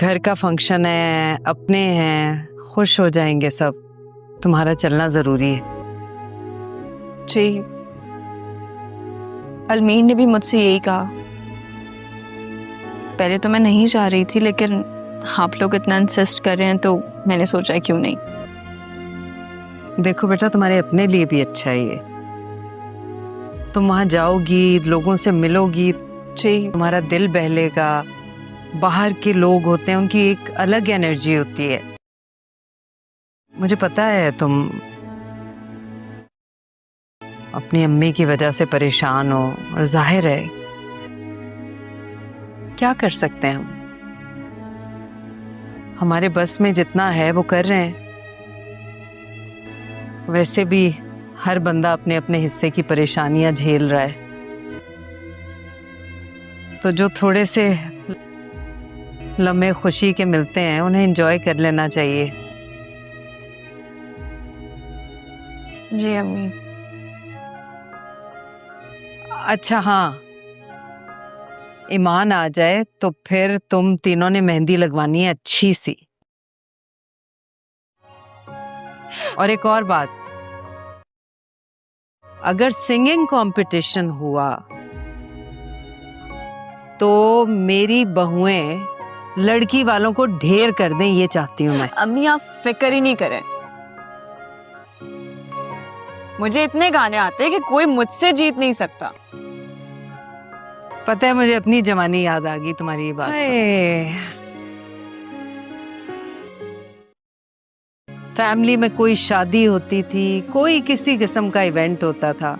گھر کا فنکشن ہے، اپنے ہیں، خوش ہو جائیں گے سب. تمہارا چلنا ضروری ہے. جی المین نے بھی مجھ سے یہی کہا. پہلے تو میں نہیں چاہ رہی تھی، لیکن آپ لوگ اتنا انسسٹ کر رہے ہیں تو میں نے سوچا کیوں نہیں. دیکھو بیٹا، تمہارے اپنے لیے بھی اچھا ہے یہ. تم وہاں جاؤ گی، لوگوں سے ملو گی، جی تمہارا دل بہلے گا. باہر کے لوگ ہوتے ہیں، ان کی ایک الگ انرجی ہوتی ہے. مجھے پتا ہے تم اپنی امی کی وجہ سے پریشان ہو، اور ظاہر ہے کیا کر سکتے ہیں ہمارے بس میں جتنا ہے وہ کر رہے ہیں. ویسے بھی ہر بندہ اپنے اپنے حصے کی پریشانیاں جھیل رہا ہے. تو جو تھوڑے سے لمحے خوشی کے ملتے ہیں انہیں انجوائے کر لینا چاہیے. جی امی. اچھا ہاں، ایمان آ جائے تو پھر تم تینوں نے مہندی لگوانی ہے اچھی سی. اور ایک اور بات، اگر سنگنگ کمپٹیشن ہوا تو میری بہویں لڑکی والوں کو ڈھیر کر دیں، یہ چاہتی ہوں میں. امی آپ فکر ہی نہیں کریں، مجھے اتنے گانے آتے ہیں کہ کوئی مجھ سے جیت نہیں سکتا. پتہ ہے مجھے اپنی جوانی یاد آ گئی تمہاری یہ بات سن. فیملی میں کوئی شادی ہوتی تھی، کوئی کسی قسم کا ایونٹ ہوتا تھا،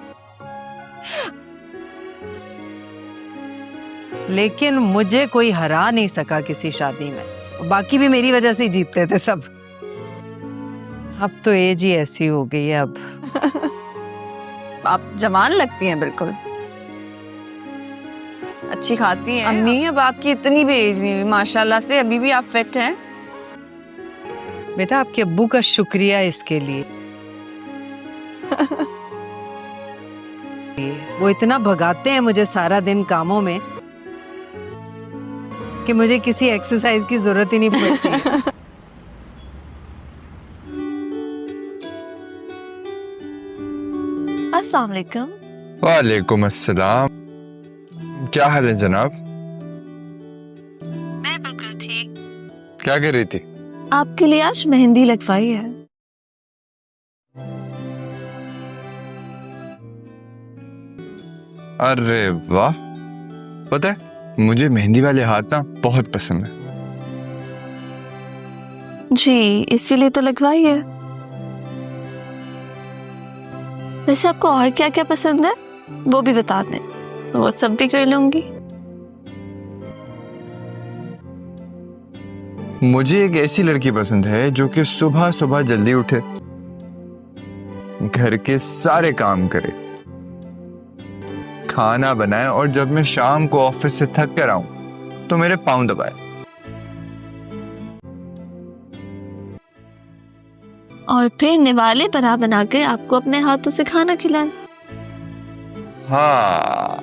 لیکن مجھے کوئی ہرا نہیں سکا کسی شادی میں. باقی بھی میری وجہ سے ہی جیتتے تھے سب. اب تو ایج ہی ایسی ہو گئی ہے. اب آپ جوان لگتی ہیں بالکل، اچھی خاصی ہیں. امی اب آپ کی اتنی بھی ایج نہیں ہوئی، ماشاءاللہ سے ابھی بھی آپ فٹ ہیں. بیٹا آپ کے ابو کا شکریہ اس کے لیے. وہ اتنا بھگاتے ہیں مجھے سارا دن کاموں میں کہ مجھے کسی ایکسرسائز کی ضرورت ہی نہیں پڑتی. السلام علیکم. وعلیکم السلام. کیا حال ہے جناب؟ میں بالکل ٹھیک. کیا کر رہی تھی؟ آپ کے لیے آج مہندی لگوائی ہے. ارے واہ، پتہ ہے مجھے مہندی والے ہاتھ نا بہت پسند ہے. جی اسی لیے تو لگوائی ہے. ویسے آپ کو اور کیا کیا پسند ہے وہ بھی بتا دیں، وہ سب بھی کر لوں گی. مجھے ایک ایسی لڑکی پسند ہے جو کہ صبح صبح جلدی اٹھے، گھر کے سارے کام کرے، کھانا بنائے، اور جب میں شام کو آفس سے تھک کر آؤں تو میرے پاؤں دبائے. اور پھر نوالے بنا کے آپ کو اپنے ہاتھوں سے کھانا کھلائے. ہاں.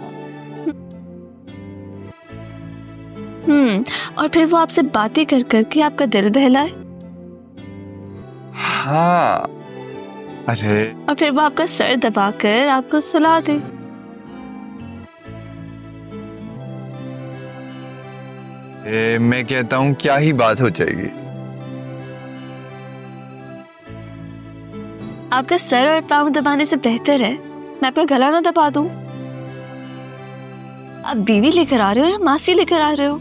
اور پھر وہ آپ سے باتیں کر کر کے آپ کا دل بہلائے. ہاں. ارے اور پھر وہ آپ کا سر دبا کر آپ کو سلا دے. میں کہتا ہوں کیا ہی بات ہو جائے گی. آپ کا سر اور پاؤں دبانے سے بہتر ہے میں آپ کا گلا نہ دبا دوں. آپ بیوی لے کر آ رہے ہو یا ماسی لے کر آ رہے ہو؟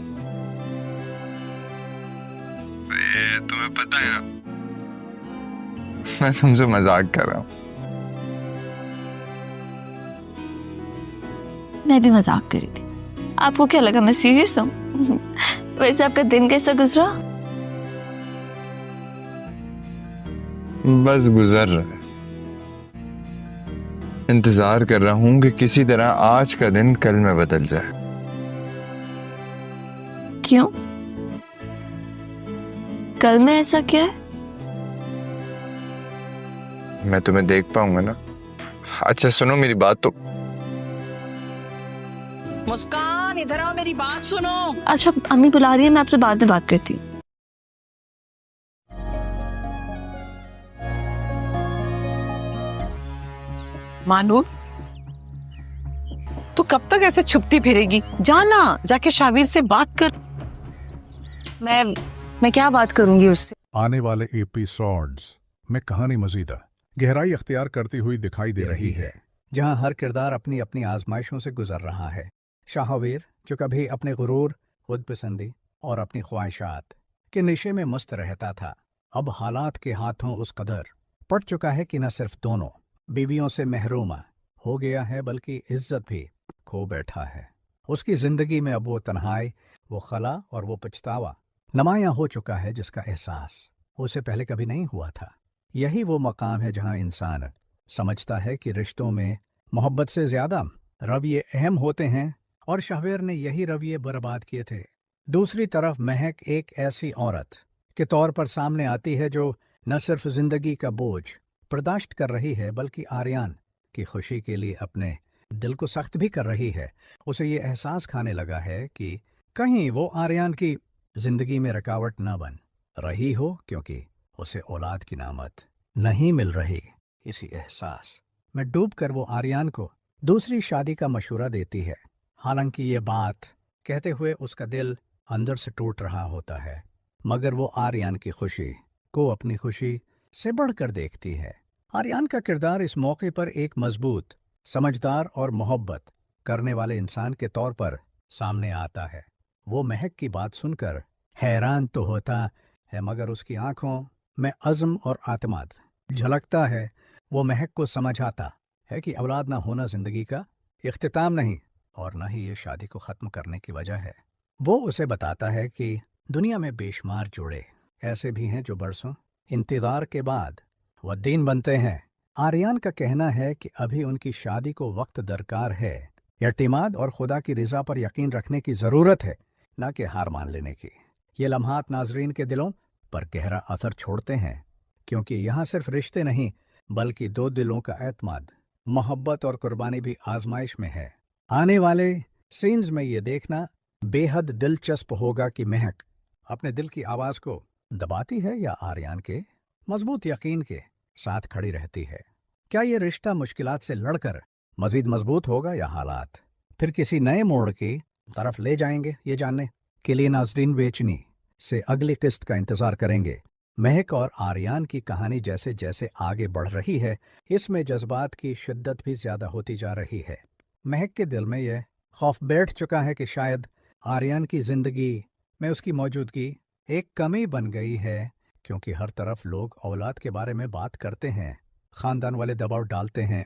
تمہیں پتہ ہے نا میں تم سے مذاق کر رہا ہوں. میں بھی مذاق کر رہی تھی. آپ کو کیا لگا میں سیریس ہوں؟ ویسے آپ کا دن کیسا گزرا؟ بس گزر رہا ہے. انتظار کر رہا ہوں کہ کسی طرح آج کا دن کل میں بدل جائے. کیوں؟ کل میں ایسا کیا ہے؟ میں تمہیں دیکھ پاؤں گا نا. اچھا سنو میری بات تو. मुस्कान, इधर आओ, मेरी बात सुनो। अच्छा अम्मी बुला रही है, मैं आपसे बाद में बात करती हूँ। मानू, तू कब तक ऐसे छुपती फिरेगी? जाना, जाके शाबिर से बात कर। मैं क्या बात करूंगी उससे? आने वाले एपिसोड्स में कहानी मजीदा गहराई अख्तियार करती हुई दिखाई दे रही है, जहां हर किरदार अपनी अपनी आजमाइशों से गुजर रहा है। शाहवीर, जो कभी अपने गुरूर, खुदपसंदी और अपनी ख्वाहिशात के नशे में मस्त रहता था, अब हालात के हाथों उस कदर पड़ चुका है कि न सिर्फ दोनों बीवियों से महरूम हो गया है, बल्कि इज्जत भी खो बैठा है। उसकी जिंदगी में अब वो तन्हाई, वो खला और वो पछतावा नुमायां हो चुका है, जिसका एहसास उसे पहले कभी नहीं हुआ था। यही वो मकाम है जहां इंसान समझता है कि रिश्तों में मोहब्बत से ज्यादा रवैये अहम होते हैं, और शाहवीर ने यही रवैये बर्बाद किए थे। दूसरी तरफ महक एक ऐसी औरत के तौर पर सामने आती है जो न सिर्फ जिंदगी का बोझ बर्दाश्त कर रही है, बल्कि आर्यन की खुशी के लिए अपने दिल को सख्त भी कर रही है। उसे ये एहसास खाने लगा है कि कहीं वो आर्यन की जिंदगी में रुकावट न बन रही हो, क्योंकि उसे औलाद की नामत नहीं मिल रही। इसी एहसास में डूबकर वो आर्यन को दूसरी शादी का मशवरा देती है। हालांकि ये बात कहते हुए उसका दिल अंदर से टूट रहा होता है, मगर वो आर्यन की खुशी को अपनी खुशी से बढ़कर देखती है। आर्यन का किरदार इस मौके पर एक मजबूत, समझदार और मोहब्बत करने वाले इंसान के तौर पर सामने आता है। वो महक की बात सुनकर हैरान तो होता है, मगर उसकी आंखों में अज़्म और आत्माद झलकता है। वो महक को समझ आता है कि औलाद ना होना जिंदगी का इख्तिताम नहीं, और न ही ये शादी को ख़त्म करने की वजह है। वो उसे बताता है कि दुनिया में बेशुमार जोड़े ऐसे भी हैं जो बरसों इंतज़ार के बाद वह दीन बनते हैं। आर्यन का कहना है कि अभी उनकी शादी को वक्त दरकार है, एतमाद और खुदा की रज़ा पर यकीन रखने की ज़रूरत है, न कि हार मान लेने की। ये लम्हात नाजरीन के दिलों पर गहरा असर छोड़ते हैं, क्योंकि यहाँ सिर्फ रिश्ते नहीं, बल्कि दो दिलों का एतमाद, मोहब्बत और कुर्बानी भी आजमाइश में है। आने वाले सीन्स में ये देखना बेहद दिलचस्प होगा कि महक अपने दिल की आवाज़ को दबाती है या आर्यन के मजबूत यकीन के साथ खड़ी रहती है। क्या ये रिश्ता मुश्किलात से लड़कर मजीद मजबूत होगा, या हालात फिर किसी नए मोड़ की तरफ ले जाएंगे? ये जानने के लिए नाजरीन बेचनी से अगली किस्त का इंतज़ार करेंगे। महक और आर्यन की कहानी जैसे जैसे आगे बढ़ रही है, इसमें जज्बात की शिद्दत भी ज़्यादा होती जा रही है। महक के दिल में यह खौफ बैठ चुका है कि शायद आर्यन की ज़िंदगी में उसकी मौजूदगी एक कमी बन गई है, क्योंकि हर तरफ लोग औलाद के बारे में बात करते हैं, ख़ानदान वाले दबाव डालते हैं।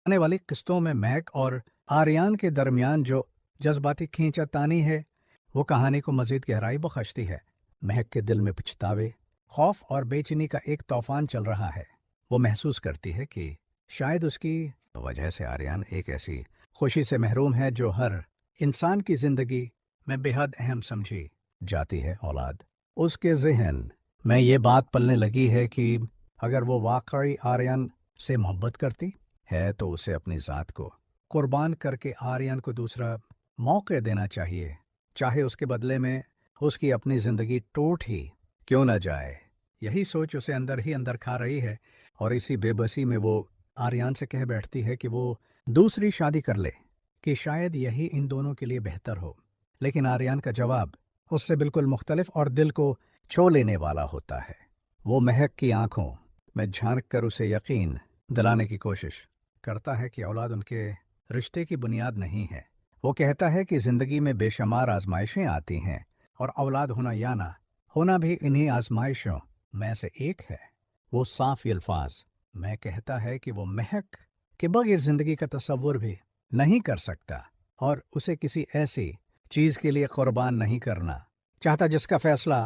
आने वाली किस्तों में महक और आर्यन के दरमियान जो जज्बाती खींचातानी है, वो कहानी को मज़ीद गहराई बख्शती है। महक के दिल में पछतावे, खौफ और बेचैनी का एक तूफान चल रहा है। वो महसूस करती है कि शायद उसकी वजह से आर्यन एक ऐसी खुशी से महरूम है जो हर इंसान की ज़िंदगी में बेहद अहम समझी जाती है। औलाद उसके जहन में ये बात पलने लगी है कि अगर वो वाकई आर्यन से मोहब्बत करती है, तो उसे अपनी ज़ात को कुर्बान करके आर्यन को दूसरा मौका देना चाहिए, चाहे उसके बदले में उसकी अपनी ज़िंदगी टूट ही क्यों न जाए। यही सोच उसे अंदर ही अंदर खा रही है, और इसी बेबसी में वो आर्यन से कह बैठती है कि वो दूसरी शादी कर ले, कि शायद यही इन दोनों के लिए बेहतर हो। लेकिन आर्यन का जवाब उससे बिल्कुल मुख्तलिफ और दिल को छू लेने वाला होता है। वो महक की आंखों में झांक कर उसे यकीन दिलाने की कोशिश करता है कि औलाद उनके रिश्ते की बुनियाद नहीं है। वो कहता है कि ज़िंदगी में बेशुमार आजमाइशें आती हैं, और औलाद होना या ना होना भी इन्हीं आजमाइशों में से एक है। वो साफ अल्फाज में कहता है कि वो महक के बगैर ज़िंदगी का तसव्वुर भी नहीं कर सकता, और उसे किसी ऐसी चीज़ के लिए कुर्बान नहीं करना चाहता जिसका फ़ैसला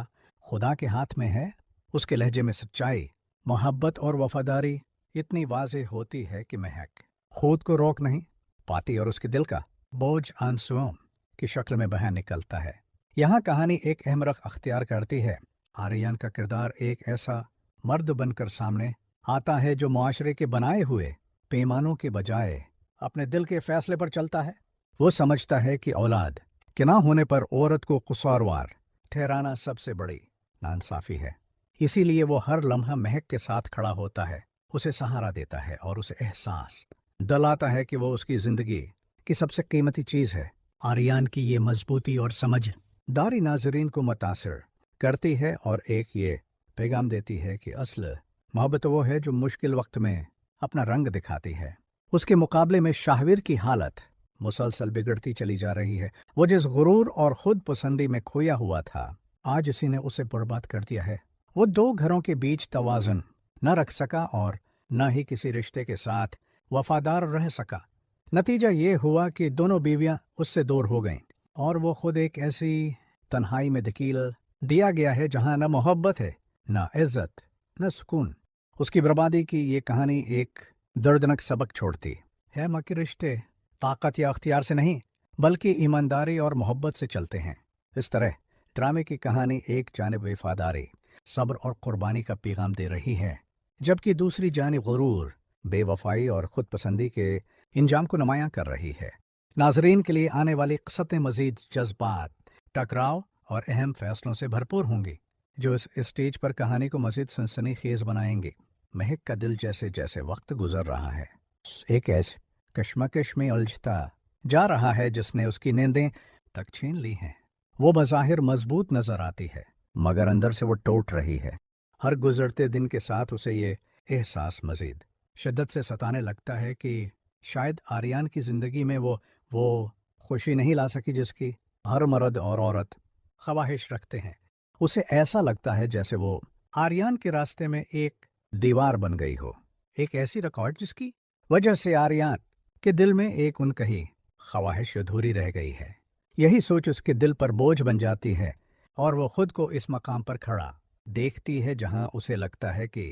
खुदा के हाथ में है। उसके लहजे में सच्चाई, मोहब्बत और वफादारी इतनी वाज़ेह होती है कि महक खुद को रोक नहीं पाती, और उसके दिल का बोझ आंसुओं की शक्ल में बह निकलता है। यहाँ कहानी एक अहम रख अख्तियार करती है। आर्यन का किरदार एक ऐसा मर्द बनकर सामने आता है जो मुआशरे के बनाए हुए पैमानों के बजाय अपने दिल के फैसले पर चलता है। वो समझता है कि औलाद के ना होने पर औरत को कसूरवार ठहराना सबसे बड़ी नाइंसाफी है। इसीलिए वो हर लम्हा महक के साथ खड़ा होता है, उसे सहारा देता है और उसे एहसास दिलाता है कि वो उसकी जिंदगी की सबसे कीमती चीज़ है। आर्यन की ये मजबूती और समझदारी नाजरीन को मुतासिर करती है और एक ये पैगाम देती है कि असल मोहब्बत वो है जो मुश्किल वक्त में अपना रंग दिखाती है। उसके मुकाबले में शाहवीर की हालत मुसलसल बिगड़ती चली जा रही है। वो जिस गुरूर और खुद पसंदी में खोया हुआ था, आज इसी ने उसे बर्बाद कर दिया है। वो दो घरों के बीच तवाज़ुन न रख सका और न ही किसी रिश्ते के साथ वफादार रह सका। नतीजा ये हुआ कि दोनों बीवियां उससे दूर हो गईं और वो खुद एक ऐसी तन्हाई में धकेल दिया गया है जहां न मोहब्बत है, न इज्जत, न सुकून। उसकी बर्बादी की ये कहानी एक दर्दनाक सबक छोड़ती है। माँ के रिश्ते ताकत या अख्तियार से नहीं बल्कि ईमानदारी और मोहब्बत से चलते हैं। इस तरह ड्रामे की कहानी एक जानिब वफादारी, सब्र और कुर्बानी का पैगाम दे रही है, जबकि दूसरी जानिब गुरूर, बेवफाई और खुद पसंदी के इंजाम को नुमायां कर रही है। नाजरीन के लिए आने वाली क़िस्सतें मज़ीद जज्बात, टकराव और अहम फैसलों से भरपूर होंगी, जो इस स्टेज पर कहानी को मज़ीद सनसनीखेज बनाएंगे। महक का दिल जैसे जैसे वक्त गुजर रहा है, एक ऐसे कश्मकश में उलझता जा रहा है जिसने उसकी नींदें तक छीन ली हैं। वो बज़ाहिर मजबूत नजर आती है, मगर अंदर से वो टूट रही है। हर गुजरते दिन के साथ उसे ये एहसास मज़ीद शिद्दत से सताने लगता है कि शायद आर्यन की ज़िंदगी में वो खुशी नहीं ला सकी जिसकी हर मर्द और औरत ख्वाहिश रखते हैं। उसे ऐसा लगता है जैसे वो आर्यन के रास्ते में एक दीवार बन गई हो, एक ऐसी रिकॉर्ड जिसकी वजह से आर्यन के दिल में एक उनकही ख्वाहिश अधूरी रह गई है। यही सोच उसके दिल पर बोझ बन जाती है और वो खुद को इस मकाम पर खड़ा देखती है जहां उसे लगता है कि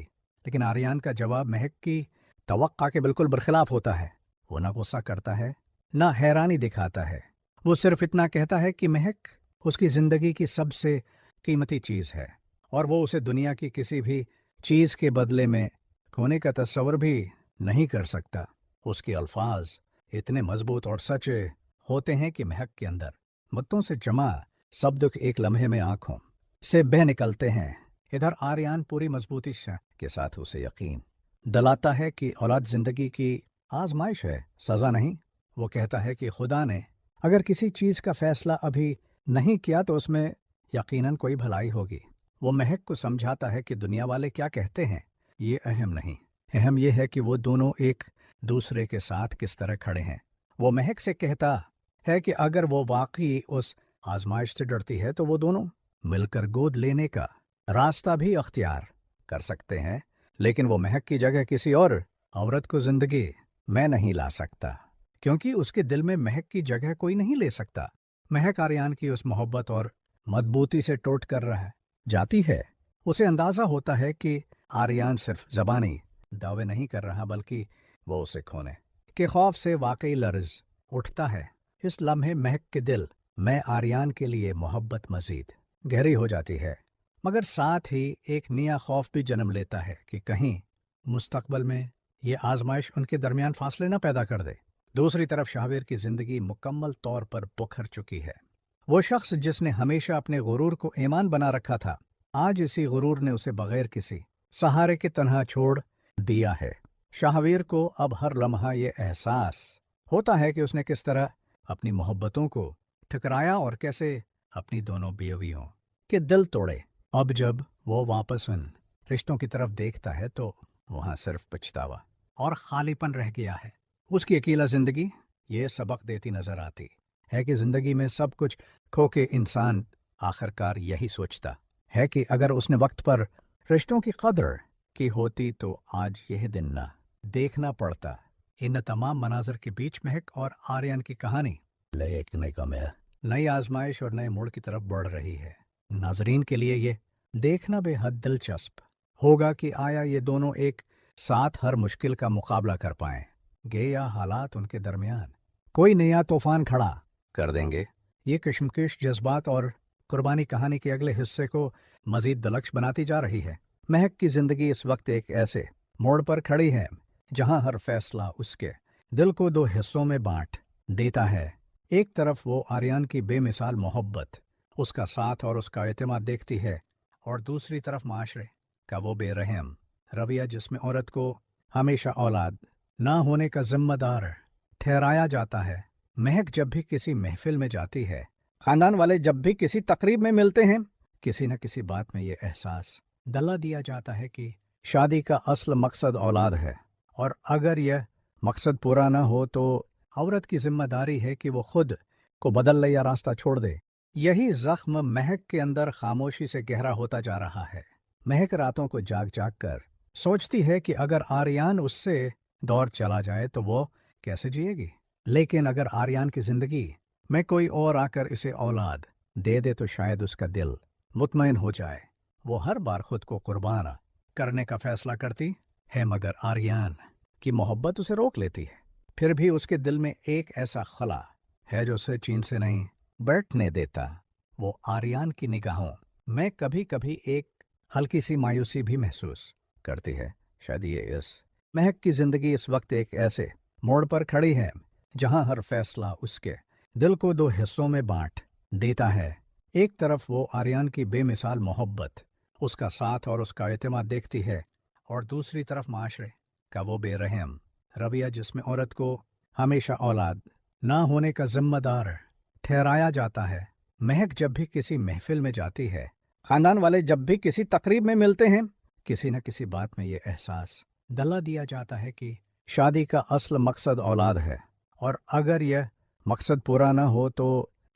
लेकिन आर्यन का जवाब महक की तवक्का के बिल्कुल बरखिलाफ होता है। वो ना गुस्सा करता है, ना हैरानी दिखाता है। वो सिर्फ इतना कहता है कि महक उसकी ज़िंदगी की सबसे कीमती चीज़ है और वो उसे दुनिया की किसी भी चीज़ के बदले में खोने का तस्वर भी नहीं कर सकता। उसके अल्फाज इतने मजबूत और सच्चे होते हैं कि महक के अंदर मुद्दों से जमा सब दुख एक लम्हे में आंखों से बह निकलते हैं। इधर आर्यन पूरी मजबूती के साथ उसे यकीन दिलाता है कि औलाद ज़िंदगी की आजमाइश है, सज़ा नहीं। वो कहता है कि खुदा ने अगर किसी चीज़ का फैसला अभी नहीं किया तो उसमें यकीनन कोई भलाई होगी। वो महक को समझाता है कि दुनिया वाले क्या कहते हैं ये अहम नहीं, अहम यह है कि वो दोनों एक दूसरे के साथ किस तरह खड़े हैं। वो महक से कहता है कि अगर वो वाकई उस आजमाइश से डरती है तो वो दोनों मिलकर गोद लेने का रास्ता भी अख्तियार कर सकते हैं, लेकिन वो महक की जगह किसी और औरत को जिंदगी में नहीं ला सकता, क्योंकि उसके दिल में महक की जगह कोई नहीं ले सकता। महक आर्यन की उस मोहब्बत और मजबूती से टूट कर रह जाती है। उसे अंदाज़ा होता है कि आर्यन सिर्फ ज़बानी दावे नहीं कर रहा, बल्कि वो उसे खोने के खौफ से वाकई लर्ज उठता है। इस लम्हे महक के दिल में आर्यन के लिए मोहब्बत मज़ीद गहरी हो जाती है, मगर साथ ही एक नया खौफ भी जन्म लेता है कि कहीं मुस्तकबल में ये आजमाइश उनके दरमियान फासले न पैदा कर दे। दूसरी तरफ शाहवीर की ज़िंदगी मुकम्मल तौर पर बुखर चुकी है। वो शख्स जिसने हमेशा अपने गुरूर को ईमान बना रखा था, आज इसी गुरूर ने उसे बगैर किसी सहारे के तन्हा छोड़ दिया है। शाहवीर को अब हर लम्हा ये एहसास होता है कि उसने किस तरह अपनी मोहब्बतों को ठुकराया और कैसे अपनी दोनों बीवियों के दिल तोड़े। अब जब वो वापस उन रिश्तों की तरफ देखता है तो वहाँ सिर्फ पछतावा और खालीपन रह गया है। उसकी अकेला जिंदगी ये सबक देती नजर आती है कि जिंदगी में सब कुछ खो के इंसान आखिरकार यही सोचता है कि अगर उसने वक्त पर रिश्तों की कदर की होती तो आज यह दिन ना देखना पड़ता। इन तमाम मनाजर के बीच महक और आर्यन की कहानी नई आजमाइश और नए मोड़ की तरफ बढ़ रही है। नाजरीन के लिए ये देखना बेहद दिलचस्प होगा कि आया ये दोनों एक साथ हर मुश्किल का मुकाबला कर पाएंगे या हालात उनके दरमियान कोई नया तूफान खड़ा कर देंगे। ये कश्मकश जज्बात और कुर्बानी कहानी के अगले हिस्से को मजीद दिलकश बनाती जा रही है। महक की जिंदगी इस वक्त एक ऐसे मोड़ पर खड़ी है जहां हर फैसला उसके दिल को दो हिस्सों में बांट देता है। एक तरफ वो आर्यन की बेमिसाल मोहब्बत, उसका साथ और उसका एतमाद देखती है, और दूसरी तरफ माशरे का वो बेरहम रवैया जिसमें औरत को हमेशा औलाद ना होने का जिम्मेदार ठहराया जाता है। महक जब भी किसी महफिल में जाती है, खानदान वाले जब भी किसी तकरीब में मिलते हैं, किसी न किसी बात में ये एहसास दला दिया जाता है कि शादी का असल मकसद औलाद है, और अगर यह मकसद पूरा न हो तो औरत की जिम्मेदारी है कि वो खुद को बदल ले या रास्ता छोड़ दे। यही जख्म महक के अंदर खामोशी से गहरा होता जा रहा है। महक रातों को जाग जाग कर सोचती है कि अगर आर्यन उससे दौर चला जाए तो वो कैसे जिएगी। लेकिन अगर आर्यन की जिंदगी में कोई और आकर इसे औलाद दे दे तो शायद उसका दिल मुतमईन हो जाए। वो हर बार खुद को कुर्बान करने का फैसला करती है, मगर आर्यन की मोहब्बत उसे रोक लेती है। फिर भी उसके दिल में एक ऐसा खला है जो उसे चैन से नहीं बैठने देता। वो आर्यन की निगाहों में कभी कभी एक हल्की सी मायूसी भी महसूस करती है। शायद ये इस महक की जिंदगी इस वक्त एक ऐसे मोड़ पर खड़ी है जहां हर फैसला उसके दिल को दो हिस्सों में बांट देता है। एक तरफ वो आर्यन की बेमिसाल मोहब्बत, उसका साथ और उसका एतमाद देखती है, और दूसरी तरफ माशरे का वो बेरहम रवैया जिसमें औरत को हमेशा औलाद ना होने का जिम्मेदार ठहराया जाता है। महक जब भी किसी महफिल में जाती है, खानदान वाले जब भी किसी तकरीब में मिलते हैं, किसी न किसी बात में ये एहसास दला दिया जाता है कि शादी का असल मकसद औलाद है, और अगर यह मकसद पूरा न हो तो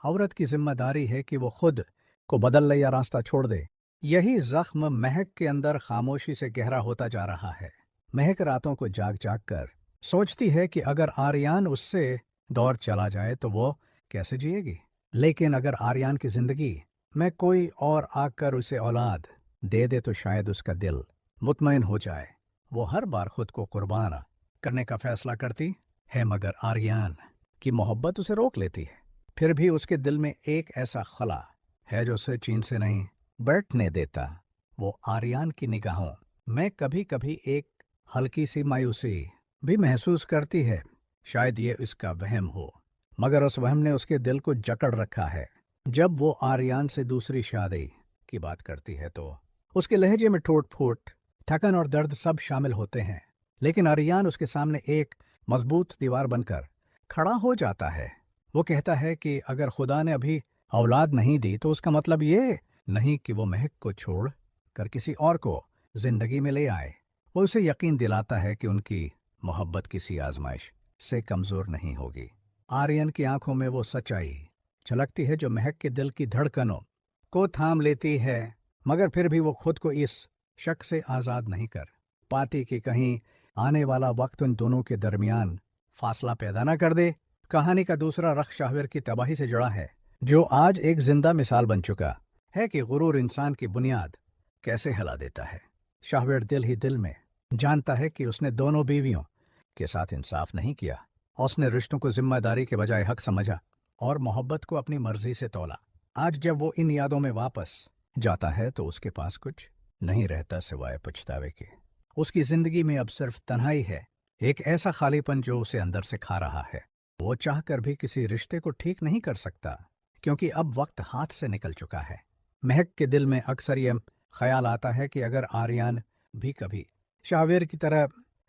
औरत की जिम्मेदारी है कि वो खुद को बदल ले या रास्ता छोड़ दे। यही जख्म महक के अंदर खामोशी से गहरा होता जा रहा है। महक रातों को जाग जाग कर सोचती है कि अगर आर्यन उससे दौर चला जाए तो वो कैसे जिएगी। लेकिन अगर आर्यन की जिंदगी में कोई और आकर उसे औलाद दे दे तो शायद उसका दिल मुतमईन हो जाए। वो हर बार खुद को कुर्बान करने का फैसला करती है, मगर आर्यन की मोहब्बत उसे रोक लेती है। फिर भी उसके दिल में एक ऐसा खला है जो उसे चैन से नहीं बैठने देता। वो आर्यन की निगाहों में कभी कभी एक हल्की सी मायूसी भी महसूस करती है। शायद ये इसका वहम हो, मगर उस वहम ने उसके दिल को जकड़ रखा है। जब वो आर्यन से दूसरी शादी की बात करती है तो उसके लहजे में टूट फूट, थकन और दर्द सब शामिल होते हैं। लेकिन आर्यन उसके सामने एक मजबूत दीवार बनकर खड़ा हो जाता है। वो कहता है कि अगर खुदा ने अभी औलाद नहीं दी तो उसका मतलब ये नहीं कि वो महक को छोड़ कर किसी और को जिंदगी में ले आए। वो उसे यकीन दिलाता है कि उनकी मोहब्बत किसी आजमाइश से कमजोर नहीं होगी। आर्यन की आंखों में वो सच्चाई झलकती है जो महक के दिल की धड़कनों को थाम लेती है, मगर फिर भी वो खुद को इस शक से आज़ाद नहीं कर पाती कि कहीं आने वाला वक्त उन दोनों के दरमियान फासला पैदा न कर दे। कहानी का दूसरा रख शाहवेर की तबाही से जुड़ा है, जो आज एक जिंदा मिसाल बन चुका है कि गुरूर इंसान की बुनियाद कैसे हिला देता है। शाहवेर दिल ही दिल में जानता है कि उसने दोनों बीवियों के साथ इंसाफ नहीं किया। उसने रिश्तों को जिम्मेदारी के बजाय हक समझा और मोहब्बत को अपनी मर्जी से तोला। आज जब वो इन यादों में वापस जाता है तो उसके पास कुछ नहीं रहता सिवाय पछतावे के। उसकी जिंदगी में अब सिर्फ तन्हाई है, एक ऐसा खालीपन जो उसे अंदर से खा रहा है। वो चाहकर भी किसी रिश्ते को ठीक नहीं कर सकता, क्योंकि अब वक्त हाथ से निकल चुका है। महक के दिल में अक्सर यह ख्याल आता है कि अगर आर्यन भी कभी शाहवेर की तरह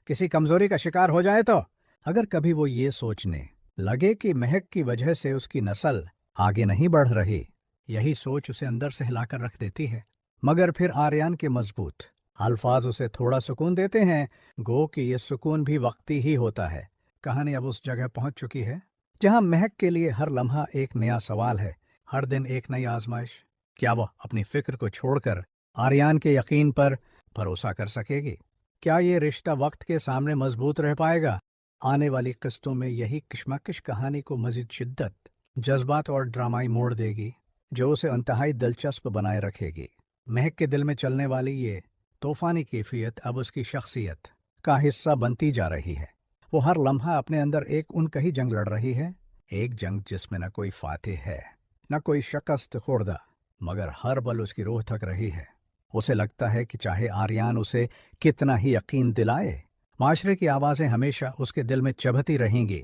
किसी कमजोरी का शिकार हो जाए तो अगर कभी वो ये सोचने लगे कि महक की वजह से उसकी नस्ल आगे नहीं बढ़ रही, यही सोच उसे अंदर से हिलाकर रख देती है। मगर फिर आर्यन के मजबूत अल्फाज उसे थोड़ा सुकून देते हैं, गो कि ये सुकून भी वक्ती ही होता है। कहानी अब उस जगह पहुंच चुकी है जहां महक के लिए हर लम्हा एक नया सवाल है, हर दिन एक नई आजमाइश। क्या वह अपनी फिक्र को छोड़कर आर्यन के यकीन पर भरोसा कर सकेगी? क्या ये रिश्ता वक्त के सामने मजबूत रह पाएगा? आने वाली किस्तों में यही कश्मकश कहानी को मजीद शिद्दत, जज्बात और ड्रामाई मोड़ देगी, जो उसे इंतहाई दिलचस्प बनाए रखेगी। महक के दिल में चलने वाली ये तूफानी कैफियत अब उसकी शख्सियत का हिस्सा बनती जा रही है। वो हर लम्हा अपने अंदर एक उनकही जंग लड़ रही है, एक जंग जिसमें न कोई फातिह है न कोई शिकस्त खुर्दा, मगर हर बल उसकी रूह थक रही है। उसे लगता है कि चाहे आर्यन उसे कितना ही यकीन दिलाए, माशरे की आवाज़ें हमेशा उसके दिल में चभती रहेंगी।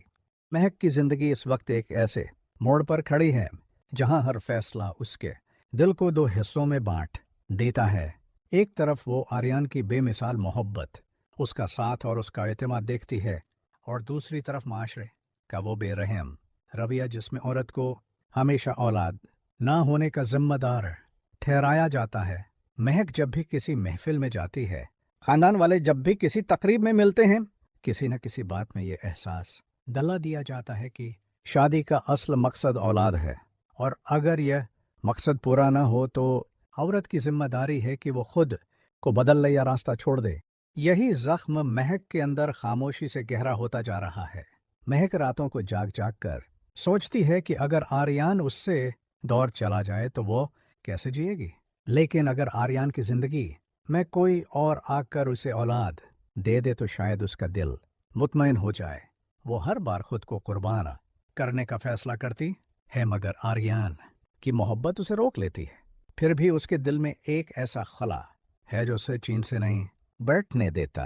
महक की जिंदगी इस वक्त एक ऐसे मोड़ पर खड़ी है, जहां हर फैसला उसके दिल को दो हिस्सों में बांट देता है। एक तरफ वो आर्यन की बेमिसाल मोहब्बत, उसका साथ और उसका एतमाद देखती है, और दूसरी तरफ माशरे का वो बेरहम रवैया जिसमें औरत को हमेशा औलाद ना होने का जिम्मेदार ठहराया जाता है। महक जब भी किसी महफिल में जाती है, खानदान वाले जब भी किसी तकरीब में मिलते हैं, किसी न किसी बात में ये एहसास दिला दिया जाता है कि शादी का असल मकसद औलाद है, और अगर यह मकसद पूरा न हो तो औरत की जिम्मेदारी है कि वो खुद को बदल ले या रास्ता छोड़ दे। यही जख्म महक के अंदर खामोशी से गहरा होता जा रहा है। महक रातों को जाग जाग कर सोचती है कि अगर आर्यन उससे दौर चला जाए तो वो कैसे जिएगी। लेकिन अगर आर्यन की जिंदगी में कोई और आकर उसे औलाद दे दे तो शायद उसका दिल मुतमईन हो जाए। वो हर बार खुद को कुर्बान करने का फैसला करती है, मगर आर्यन की मोहब्बत उसे रोक लेती है। फिर भी उसके दिल में एक ऐसा खला है जो उसे चैन से नहीं बैठने देता।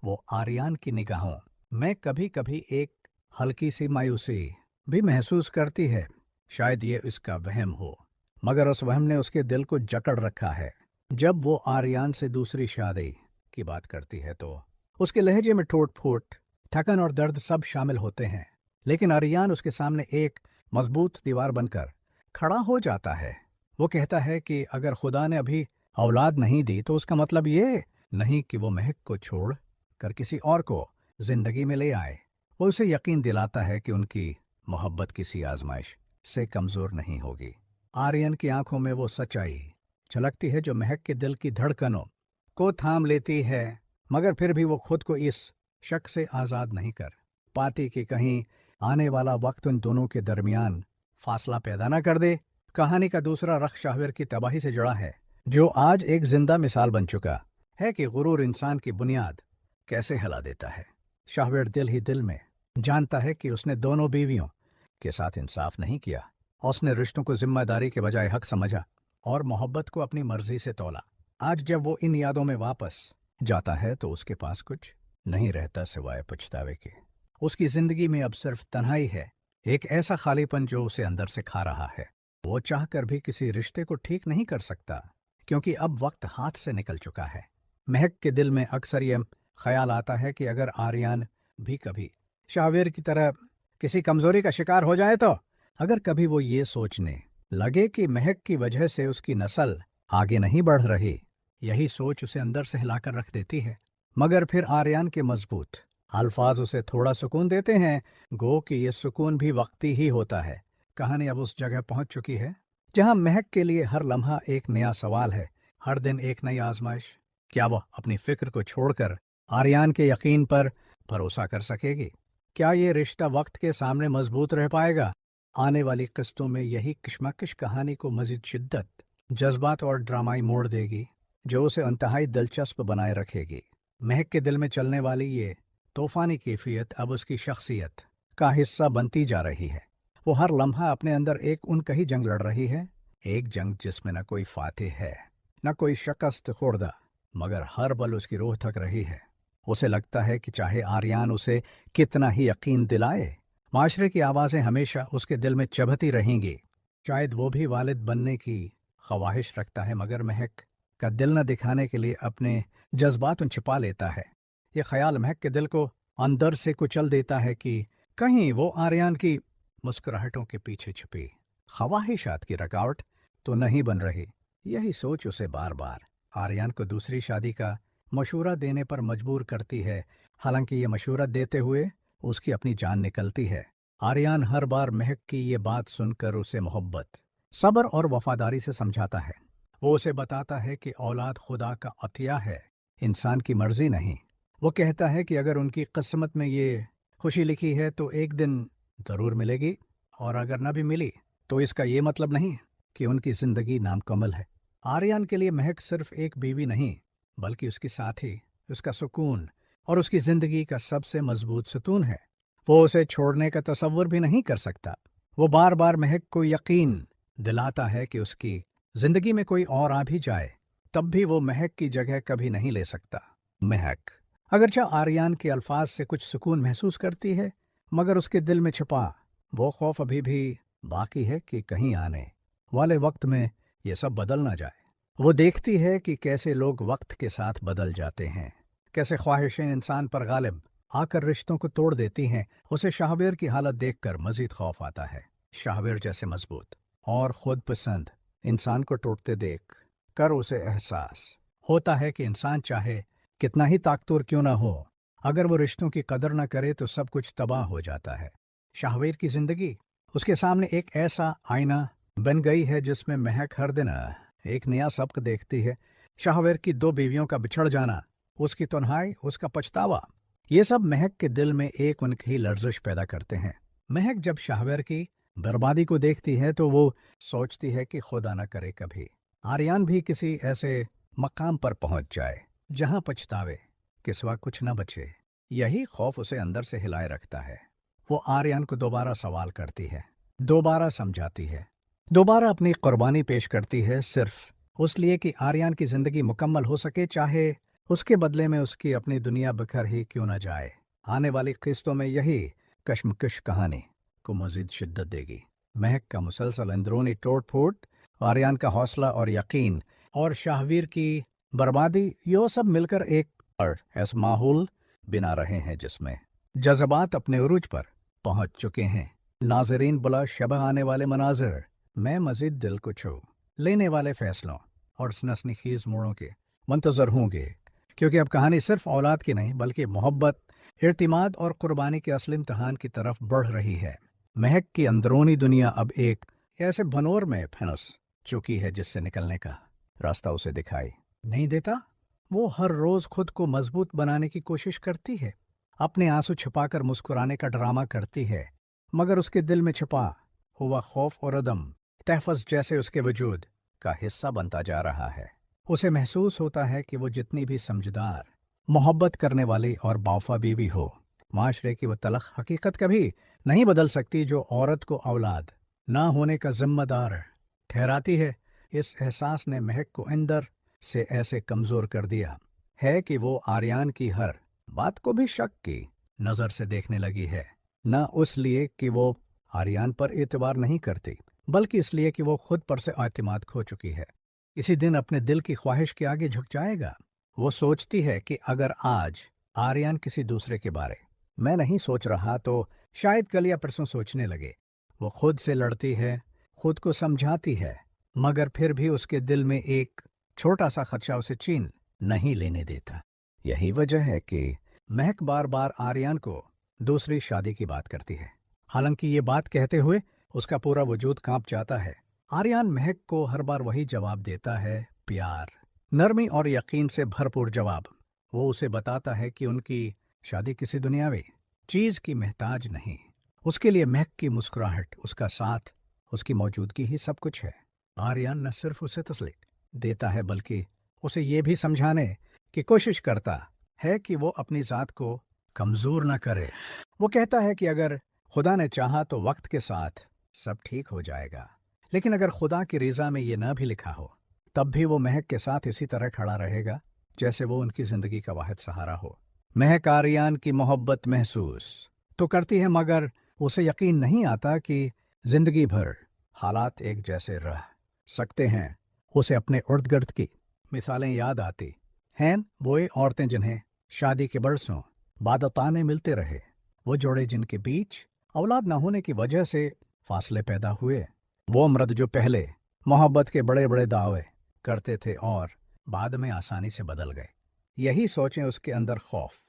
वो आर्यन की निगाहों में कभी कभी एक हल्की सी मायूसी भी महसूस करती है। शायद ये उसका वहम हो, मगर उस वहम ने उसके दिल को जकड़ रखा है। जब वो आर्यन से दूसरी शादी की बात करती है तो उसके लहजे में टूट फूट, थकन और दर्द सब शामिल होते हैं। लेकिन आर्यन उसके सामने एक मजबूत दीवार बनकर खड़ा हो जाता है। वो कहता है कि अगर खुदा ने अभी औलाद नहीं दी तो उसका मतलब ये नहीं कि वो महक को छोड़ कर किसी और को जिंदगी में ले आए। वो उसे यकीन दिलाता है कि उनकी मोहब्बत किसी आजमाइश से कमजोर नहीं होगी। आर्यन की आंखों में वो सच्चाई झलकती है जो महक के दिल की धड़कनों को थाम लेती है, मगर फिर भी वो खुद को इस शक से आज़ाद नहीं कर पाती कि कहीं आने वाला वक्त उन दोनों के दरमियान फासला पैदा न कर दे। कहानी का दूसरा रख शाहवीर की तबाही से जुड़ा है, जो आज एक जिंदा मिसाल बन चुका है कि गुरूर इंसान की बुनियाद कैसे हिला देता है। शाहवीर दिल ही दिल में जानता है कि उसने दोनों बीवियों के साथ इंसाफ नहीं किया। उसने रिश्तों को जिम्मेदारी के बजाय हक समझा और मोहब्बत को अपनी मर्जी से तौला। आज जब वो इन यादों में वापस जाता है तो उसके पास कुछ नहीं रहता सिवाय पछतावे के। उसकी जिंदगी में अब सिर्फ तन्हाई है, एक ऐसा खालीपन जो उसे अंदर से खा रहा है। वो चाहकर भी किसी रिश्ते को ठीक नहीं कर सकता, क्योंकि अब वक्त हाथ से निकल चुका है। महक के दिल में अक्सर ये ख्याल आता है कि अगर आर्यन भी कभी शाहवीर की तरह किसी कमजोरी का शिकार हो जाए, तो अगर कभी वो ये सोचने लगे कि महक की वजह से उसकी नस्ल आगे नहीं बढ़ रही, यही सोच उसे अंदर से हिलाकर रख देती है। मगर फिर आर्यन के मजबूत अल्फाज उसे थोड़ा सुकून देते हैं, गो कि ये सुकून भी वक्ती ही होता है। कहानी अब उस जगह पहुंच चुकी है जहां महक के लिए हर लम्हा एक नया सवाल है, हर दिन एक नई आजमाइश। क्या वह अपनी फिक्र को छोड़कर आर्यन के यकीन पर भरोसा कर सकेगी? क्या ये रिश्ता वक्त के सामने मजबूत रह पाएगा? आने वाली किस्तों में यही कश्मकश कहानी को मजीद शिद्दत, जज्बात और ड्रामाई मोड़ देगी, जो उसे इंतहाई दिलचस्प बनाए रखेगी। महक के दिल में चलने वाली ये तूफानी कैफियत अब उसकी शख्सियत का हिस्सा बनती जा रही है। वो हर लम्हा अपने अंदर एक उनकही जंग लड़ रही है, एक जंग जिसमें न कोई फातिह है न कोई शिकस्त खुर्दा, मगर हर पल उसकी रूह थक रही है। उसे लगता है कि चाहे आर्यन उसे कितना ही यकीन दिलाए, माशरे की आवाज़ें हमेशा उसके दिल में चभती रहेंगी। शायद वो भी वालिद बनने की ख्वाहिश रखता है, मगर महक का दिल न दिखाने के लिए अपने जज्बात छिपा लेता है। ये ख्याल महक के दिल को अंदर से कुचल देता है कि कहीं वो आर्यन की मुस्कुराहटों के पीछे छुपी ख्वाहिशात की रुकावट तो नहीं बन रही। यही सोच उसे बार बार आर्यन को दूसरी शादी का मशूरा देने पर मजबूर करती है। हालांकि ये मशूरा देते हुए उसकी अपनी जान निकलती है। आर्यन हर बार महक की ये बात सुनकर उसे मोहब्बत, सब्र और वफादारी से समझाता है। वो उसे बताता है कि औलाद खुदा का अतिया है, इंसान की मर्जी नहीं। वो कहता है कि अगर उनकी किस्मत में ये खुशी लिखी है तो एक दिन ज़रूर मिलेगी, और अगर न भी मिली तो इसका ये मतलब नहीं कि उनकी ज़िंदगी नामुकम्मल है। आर्यन के लिए महक सिर्फ एक बीवी नहीं, बल्कि उसकी साथी, उसका सुकून और उसकी ज़िंदगी का सबसे मजबूत सतून है। वो उसे छोड़ने का तसव्वुर भी नहीं कर सकता। वो बार बार महक को यकीन दिलाता है कि उसकी ज़िंदगी में कोई और आ भी जाए, तब भी वो महक की जगह कभी नहीं ले सकता। महक अगरचे आर्यन के अल्फाज से कुछ सुकून महसूस करती है, मगर उसके दिल में छिपा वो खौफ अभी भी बाकी है कि कहीं आने वाले वक्त में ये सब बदल ना जाए। वो देखती है कि कैसे लोग वक्त के साथ बदल जाते हैं, कैसे ख्वाहिशें इंसान पर गालिब आकर रिश्तों को तोड़ देती हैं। उसे शाहबेर की हालत देखकर मजीद खौफ आता है। शाहबेर जैसे मजबूत और खुद पसंद इंसान को टूटते देख कर उसे एहसास होता है कि इंसान चाहे कितना ही ताकतवर क्यों ना हो, अगर वो रिश्तों की कदर न करे तो सब कुछ तबाह हो जाता है। शाहबेर की जिंदगी उसके सामने एक ऐसा आईना बन गई है जिसमें महक हर दिन एक नया सबक देखती है। शाहबेर की 2 बीवियों का बिछड़ जाना, उसकी तन्हाई, उसका पछतावा, ये सब महक के दिल में एक उनकी लर्जिश पैदा करते हैं। महक जब शाहबेर की बर्बादी को देखती है तो वो सोचती है कि खुदा न करे कभी आर्यान भी किसी ऐसे मकाम पर पहुंच जाए जहां पछतावे के सिवा कुछ न बचे। यही खौफ उसे अंदर से हिलाए रखता है। वो आर्यान को दोबारा सवाल करती है, दोबारा समझाती है, दोबारा अपनी कुर्बानी पेश करती है, सिर्फ उस लिए कि आर्यान की जिंदगी मुकम्मल हो सके, चाहे उसके बदले में उसकी अपनी दुनिया बिखर ही क्यों न जाए। आने वाली किस्तों में यही कश्मकश कहानी को मजीद शिद्दत देगी। महक का मुसलसल अंदरूनी टोट फूट, आर्यान का हौसला और यकीन और शाहवीर की बर्बादी, यो सब मिलकर एक और ऐसा माहौल बना रहे हैं जिसमें जज्बात अपने उरूज पर पहुंच चुके हैं। नाजरीन, बुला शबह आने वाले मनाजिर मैं मजीद दिल को छू लेने वाले फैसलों और नसनीखेज मोड़ों के मुंतजर होंगे, क्योंकि अब कहानी सिर्फ औलाद की नहीं बल्कि मोहब्बत, इर्तिमाद और कुर्बानी के असली इम्तिहान की तरफ बढ़ रही है। महक की अंदरूनी दुनिया अब एक ऐसे भनोर में फंस चुकी है जिससे निकलने का रास्ता उसे दिखाई नहीं देता। वो हर रोज खुद को मजबूत बनाने की कोशिश करती है, अपने आंसू छिपाकर मुस्कुराने का ड्रामा करती है, मगर उसके दिल में छिपा हुआ खौफ और अदम तहफ़्फ़ुज़ जैसे उसके वजूद का हिस्सा बनता जा रहा है। उसे महसूस होता है कि वो जितनी भी समझदार, मोहब्बत करने वाली और बावफा बीवी हो, माशरे की वो तलख हकीकत कभी नहीं बदल सकती जो औरत को औलाद ना होने का जिम्मेदार ठहराती है। इस एहसास ने महक को अंदर से ऐसे कमज़ोर कर दिया है कि वो आर्यान की हर बात को भी शक की नज़र से देखने लगी है, न उस लिए कि वो आर्यान पर एतबार नहीं करती, बल्कि इसलिए कि वो खुद पर से एतमाद खो चुकी है। इसी दिन अपने दिल की ख्वाहिश के आगे झुक जाएगा। वो सोचती है कि अगर आज आर्यान किसी दूसरे के बारे में नहीं सोच रहा तो शायद कल या परसों सोचने लगे। वो खुद से लड़ती है, खुद को समझाती है, मगर फिर भी उसके दिल में एक छोटा सा खदशा उसे चैन नहीं लेने देता। यही वजह है कि महक बार बार आर्यान को दूसरी शादी की बात करती है। हालांकि ये बात कहते हुए उसका पूरा वजूद कांप जाता है। आर्यान महक को हर बार वही जवाब देता है, प्यार, नरमी और यकीन से भरपूर जवाब। वो उसे बताता है कि उनकी शादी किसी दुनियावी चीज़ की महताज नहीं। उसके लिए महक की मुस्कुराहट, उसका साथ, उसकी मौजूदगी ही सब कुछ है। आर्यान न सिर्फ उसे तसल्ली देता है बल्कि उसे ये भी समझाने की कोशिश करता है कि वो अपनी ज़ात को कमज़ोर न करे। वो कहता है कि अगर खुदा ने चाहा तो वक्त के साथ सब ठीक हो जाएगा, लेकिन अगर खुदा की रज़ा में ये न भी लिखा हो तब भी वो महक के साथ इसी तरह खड़ा रहेगा जैसे वो उनकी ज़िंदगी का वाहिद सहारा हो। महक आर्यान की मोहब्बत महसूस तो करती है, मगर उसे यकीन नहीं आता कि ज़िंदगी भर हालात एक जैसे रह सकते हैं। उसे अपने इर्द गिर्द की मिसालें याद आती हैं, वो औरतें जिन्हें शादी के बरसों बाद ताने मिलते रहे, वो जोड़े जिनके बीच औलाद न होने की वजह से फासले पैदा हुए, वो मर्द जो पहले मोहब्बत के बड़े बड़े दावे करते थे और बाद में आसानी से बदल गए। यही सोचें उसके अंदर खौफ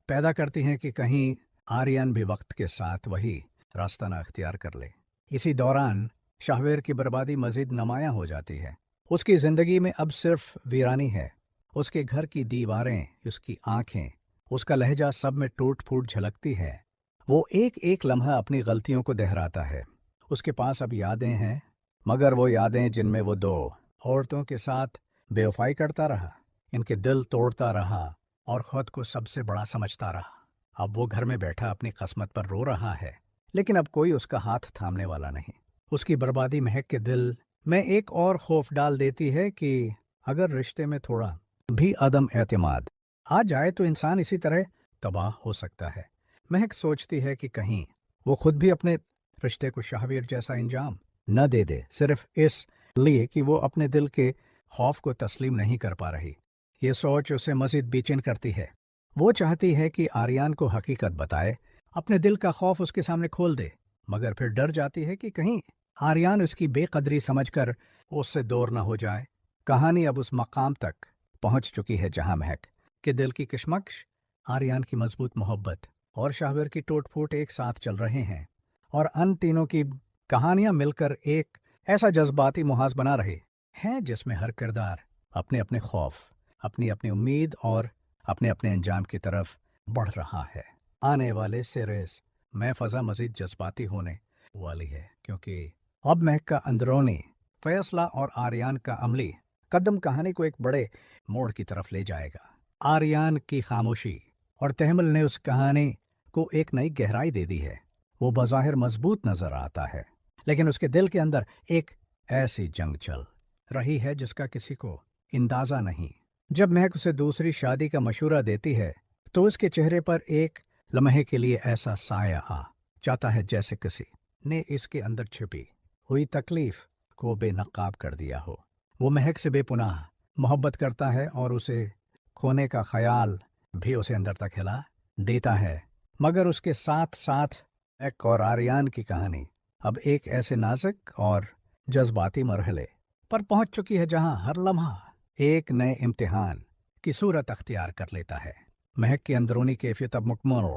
पैदा करती हैं कि कहीं आर्यन भी वक्त के साथ वही रास्ता न अख्तियार कर ले। इसी दौरान शाहवेर की बर्बादी मजीद नुमायां हो जाती है। उसकी ज़िंदगी में अब सिर्फ वीरानी है। उसके घर की दीवारें, उसकी आंखें, उसका लहजा सब में टूट फूट झलकती है। वो एक एक लम्हा अपनी गलतियों को दोहराता है। उसके पास अब यादें हैं, मगर वो यादें जिनमें वो 2 औरतों के साथ बेवफाई करता रहा, इनके दिल तोड़ता रहा और ख़ुद को सबसे बड़ा समझता रहा। अब वो घर में बैठा अपनी किस्मत पर रो रहा है, लेकिन अब कोई उसका हाथ थामने वाला नहीं। उसकी बर्बादी महक के दिल में एक और खौफ डाल देती है कि अगर रिश्ते में थोड़ा भी अदम एतमाद आ जाए तो इंसान इसी तरह तबाह हो सकता है। महक सोचती है कि कहीं वो खुद भी अपने रिश्ते को शाहवीर जैसा इंजाम न दे दे, सिर्फ इस लिए कि वो अपने दिल के खौफ को तस्लीम नहीं कर पा रही। ये सोच उसे मजीद बेचैन करती है। वो चाहती है कि आर्यन को हकीकत बताए, अपने दिल का खौफ उसके सामने खोल दे, मगर फिर डर जाती है कि कहीं आर्यन उसकी बेकदरी समझकर उससे दूर न हो जाए। कहानी अब उस मकाम तक पहुंच चुकी है जहां महक के दिल की कशमकश, आर्यन की मजबूत मोहब्बत और शाहवीर की टूट फूट एक साथ चल रहे हैं, और अन तीनों की कहानियां मिलकर एक ऐसा जज्बाती मुहाज बना रहे हैं जिसमें हर किरदार अपने अपने खौफ, अपनी अपनी उम्मीद और अपने अपने अंजाम की तरफ बढ़ रहा है। आने वाले सीरीज में फ़ज़ा मज़ीद जज्बाती होने वाली है, क्योंकि अब महक का अंदरूनी फैसला और आर्यन का अमली कदम कहानी को एक बड़े मोड़ की तरफ ले जाएगा। आर्यन की खामोशी और तहम्मुल ने उस कहानी को एक नई गहराई दे दी है। वो बज़ाहिर मजबूत नजर आता है, लेकिन उसके दिल के अंदर एक ऐसी जंग चल रही है जिसका किसी को अंदाजा नहीं। जब महक उसे दूसरी शादी का मशूरा देती है तो उसके चेहरे पर एक लम्हे के लिए ऐसा साया आ जाता है जैसे किसी ने इसके अंदर छिपी हुई तकलीफ को बेनकाब कर दिया हो। वो महक से बेपुनाह मोहब्बत करता है और उसे खोने का ख्याल भी उसे अंदर तक हिला देता है, मगर उसके साथ साथ महक और आर्यन की कहानी अब एक ऐसे नाजुक और जज्बाती मरहले पर पहुंच चुकी है जहां हर लम्हा एक नए इम्तिहान की सूरत अख्तियार कर लेता है। महक की अंदरूनी कैफियत अब मुकम्मल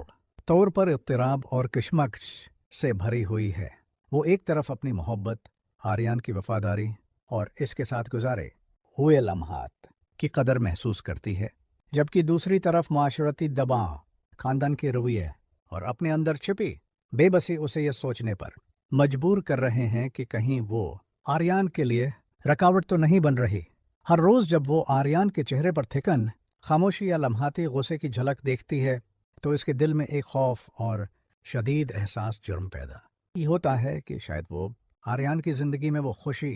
तौर पर इत्तराब और कशमकश से भरी हुई है। वो एक तरफ अपनी मोहब्बत, आर्यन की वफादारी और इसके साथ गुजारे हुए लम्हात की कदर महसूस करती है, जबकि दूसरी तरफ माशरती दबाव, खानदान के रवैये और अपने अंदर छिपी बेबसी उसे यह सोचने पर मजबूर कर रहे हैं कि कहीं वो आर्यन के लिए रुकावट तो नहीं बन रही। हर रोज़ जब वो आर्यन के चेहरे पर थिकन, खामोशी या लम्हाती गुस्से की झलक देखती है तो इसके दिल में एक खौफ और शदीद एहसास जुर्म पैदा ये होता है कि शायद वो आर्यन की ज़िंदगी में वो खुशी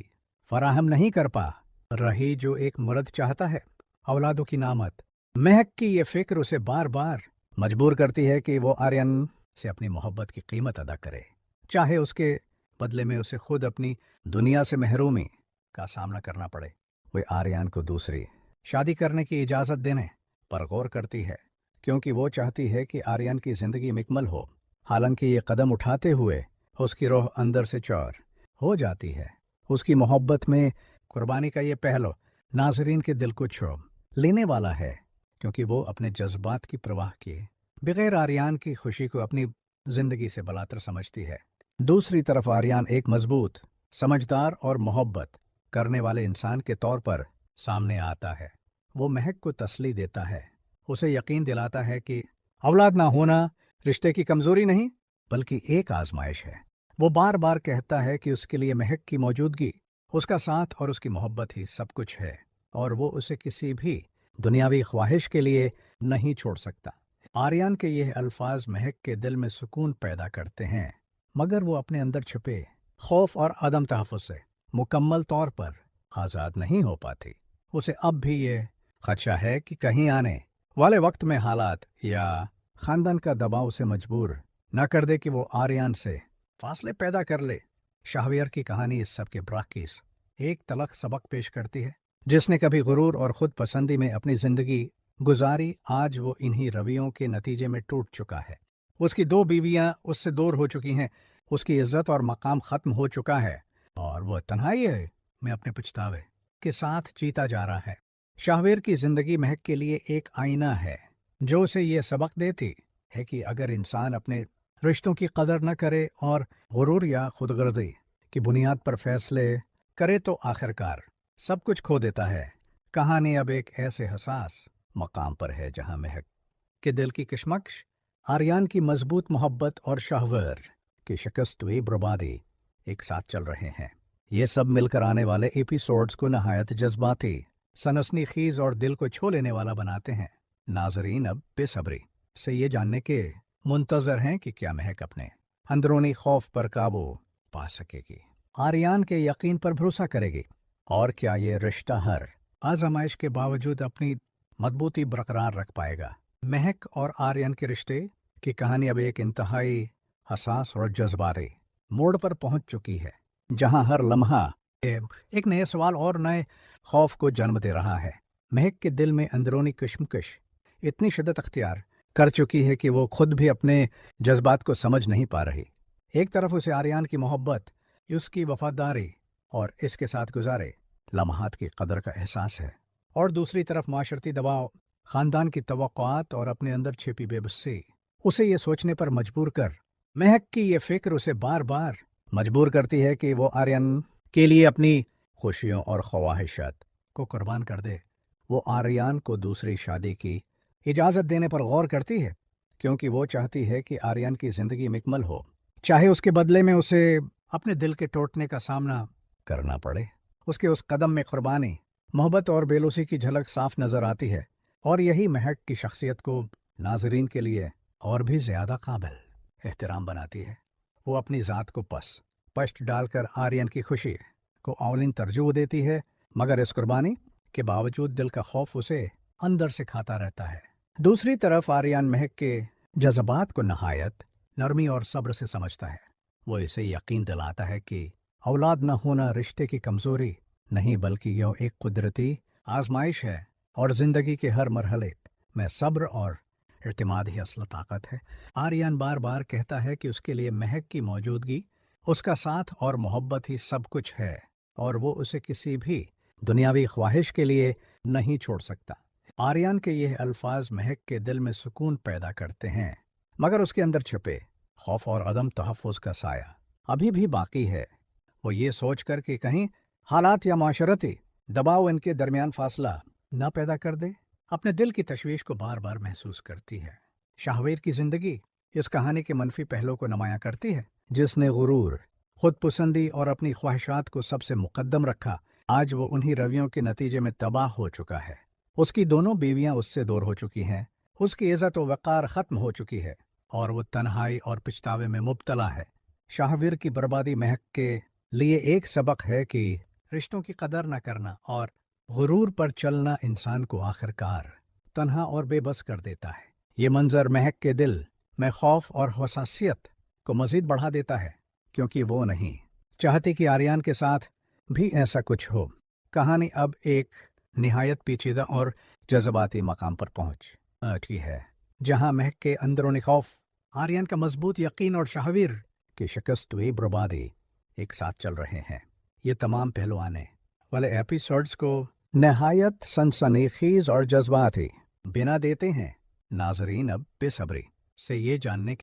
फराहम नहीं कर पा रही जो एक मर्द चाहता है। औलादों की नामत, महक की ये फिक्र उसे बार बार मजबूर करती है कि वो आर्यन से अपनी मोहब्बत की कीमत अदा करे, चाहे उसके बदले में उसे खुद अपनी दुनिया से महरूमी का सामना करना पड़े। वे आर्यन को दूसरी शादी करने की इजाज़त देने पर गौर करती है, क्योंकि वो चाहती है कि आर्यन की ज़िंदगी मुकम्मल हो। हालांकि ये कदम उठाते हुए उसकी रूह अंदर से चौर हो जाती है। उसकी मोहब्बत में कुर्बानी का ये पहलू नाजरीन के दिल को छू लेने वाला है, क्योंकि वो अपने जज्बात की परवाह किए बगैर आर्यन की खुशी को अपनी ज़िंदगी से बलातर समझती है। दूसरी तरफ आर्यन एक मजबूत, समझदार और मोहब्बत करने वाले इंसान के तौर पर सामने आता है। वो महक को तसल्ली देता है, उसे यकीन दिलाता है कि औलाद ना होना रिश्ते की कमजोरी नहीं बल्कि एक आजमाइश है। वो बार बार कहता है कि उसके लिए महक की मौजूदगी, उसका साथ और उसकी मोहब्बत ही सब कुछ है, और वो उसे किसी भी दुनियावी ख्वाहिश के लिए नहीं छोड़ सकता। आर्यन के ये अल्फाज महक के दिल में सुकून पैदा करते हैं, मगर वो अपने अंदर छुपे खौफ और अदम तहफ़्फ़ुज़ से मुकम्मल तौर पर आज़ाद नहीं हो पाती। उसे अब भी ये खदशा है कि कहीं आने वाले वक्त में हालात या ख़ानदान का दबाव उसे मजबूर न कर दे कि वो आर्यन से फासले पैदा कर ले। शाहवीर की कहानी इस सब के बरअक्स एक तलख सबक पेश करती है। जिसने कभी गुरूर और ख़ुद पसंदी में अपनी ज़िंदगी गुजारी, आज वो इन्हीं रवैयों के नतीजे में टूट चुका है। उसकी 2 बीवियां उससे दूर हो चुकी हैं, उसकी इज्जत और मकाम ख़त्म हो चुका है, और वो तन्हाई में अपने पछतावे के साथ जीता जा रहा है। शाहवीर की ज़िंदगी महक के लिए एक आईना है जो उसे ये सबक देती है कि अगर इंसान अपने रिश्तों की कदर न करे और गुरूर या खुदगर्दी की बुनियाद पर फैसले करे तो आखिरकार सब कुछ खो देता है। कहानी अब एक ऐसे हसास मकाम पर है जहां महक के दिल की कशमकश, आर्यन की मजबूत मोहब्बत और शाहवीर की शिकस्त हुई बर्बादी एक साथ चल रहे हैं। ये सब मिलकर आने वाले एपिसोड्स को नहायत जज्बाती, सनसनीखेज और दिल को छू लेने वाला बनाते हैं। नाजरीन अब बेसब्री से ये जानने के मुंतजर हैं कि क्या महक अपने अंदरूनी खौफ पर काबू पा सकेगी, आर्यन के यकीन पर भरोसा करेगी, और क्या ये रिश्ता हर आजमाइश के बावजूद अपनी मजबूती बरकरार रख पाएगा। महक और आर्यन के रिश्ते की कहानी अब एक इंतहाई हसास और जज्बाती मोड़ पर पहुंच चुकी है, जहां हर लम्हा एक नए सवाल और नए खौफ को जन्म दे रहा है। महक के दिल में अंदरूनी कश्मकश इतनी शिद्दत अख्तियार कर चुकी है कि वो खुद भी अपने जज्बात को समझ नहीं पा रही। एक तरफ उसे आर्यन की मोहब्बत, उसकी वफादारी और इसके साथ गुजारे लम्हात की कदर का एहसास है, और दूसरी तरफ माशरती दबाव, खानदान की तवक्कुआत और अपने अंदर छिपी बेबसी उसे ये सोचने पर मजबूर कर महक की ये फिक्र उसे बार बार मजबूर करती है कि वो आर्यन के लिए अपनी खुशियों और ख्वाहिशात को कुर्बान कर दे। वो आर्यन को दूसरी शादी की इजाज़त देने पर गौर करती है, क्योंकि वो चाहती है कि आर्यन की ज़िंदगी मुकम्मल हो, चाहे उसके बदले में उसे अपने दिल के टूटने का सामना करना पड़े। उसके उस कदम में कुर्बानी, मोहब्बत और बेलूसी की झलक साफ नज़र आती है, और यही महक की शख्सियत को नाजरीन के लिए और भी ज़्यादा काबिल एहतराम बनाती है। वो अपनी ज़ात को पश्त डालकर आर्यन की खुशी को औलिन तरजीह देती है, मगर इस कुर्बानी के बावजूद दिल का खौफ उसे अंदर से खाता रहता है। दूसरी तरफ आर्यन महक के जज्बात को नहायत नरमी और सब्र से समझता है। वो इसे यकीन दिलाता है कि औलाद न होना रिश्ते की कमज़ोरी नहीं, बल्कि यह एक कुदरती आजमाइश है, और ज़िंदगी के हर मरहले में सब्र और इत्मीनान ही असल ताकत है। आर्यन बार बार कहता है कि उसके लिए महक की मौजूदगी, उसका साथ और मोहब्बत ही सब कुछ है, और वो उसे किसी भी दुनियावी ख्वाहिश के लिए नहीं छोड़ सकता। आर्यन के ये अल्फाज महक के दिल में सुकून पैदा करते हैं, मगर उसके अंदर छुपे खौफ और अदम तहफ़्फ़ुज़ का साया अभी भी बाकी है। वो ये सोच कर कि कहीं हालात या माशरती दबाव इनके दरमियान फासला न पैदा कर दे, अपने दिल की तशवीश को बार बार महसूस करती है। शाहवीर की ज़िंदगी इस कहानी के मनफी पहलों को नुमायाँ करती है। जिसने गुरूर, खुद पसंदी और अपनी ख्वाहिशात को सबसे मुकद्दम रखा, आज वो उन्हीं रवियों के नतीजे में तबाह हो चुका है। उसकी दोनों बीवियां उससे दूर हो चुकी हैं, उसकी इज़्ज़त व वक़ार ख़त्म हो चुकी है, और वो तन्हाई और पछतावे में मुब्तला है। शाहवीर की बर्बादी महक के लिए एक सबक है कि रिश्तों की कदर न करना और गुरूर पर चलना इंसान को आखिरकार तन्हा और बेबस कर देता है। ये मंजर महक के दिल में खौफ और हसासियत को मज़ीद बढ़ा देता है, क्योंकि वो नहीं चाहती कि आर्यन के साथ भी ऐसा कुछ हो। कहानी अब एक निहायत पेचीदा और जज्बाती मकाम पर पहुंच चुकी है, जहां महक के अंदरूनी खौफ, आर्यन का मजबूत यकीन और शाहवीर की शिकस्त हुई बर्बादी एक साथ चल रहे हैं। ये तमाम पहलू आने वाले एपिसोड्स को नहायत सनसनीखेज और जज्बाती बिना देते हैं। नाजरीन अब बेसब्री से ये जानने के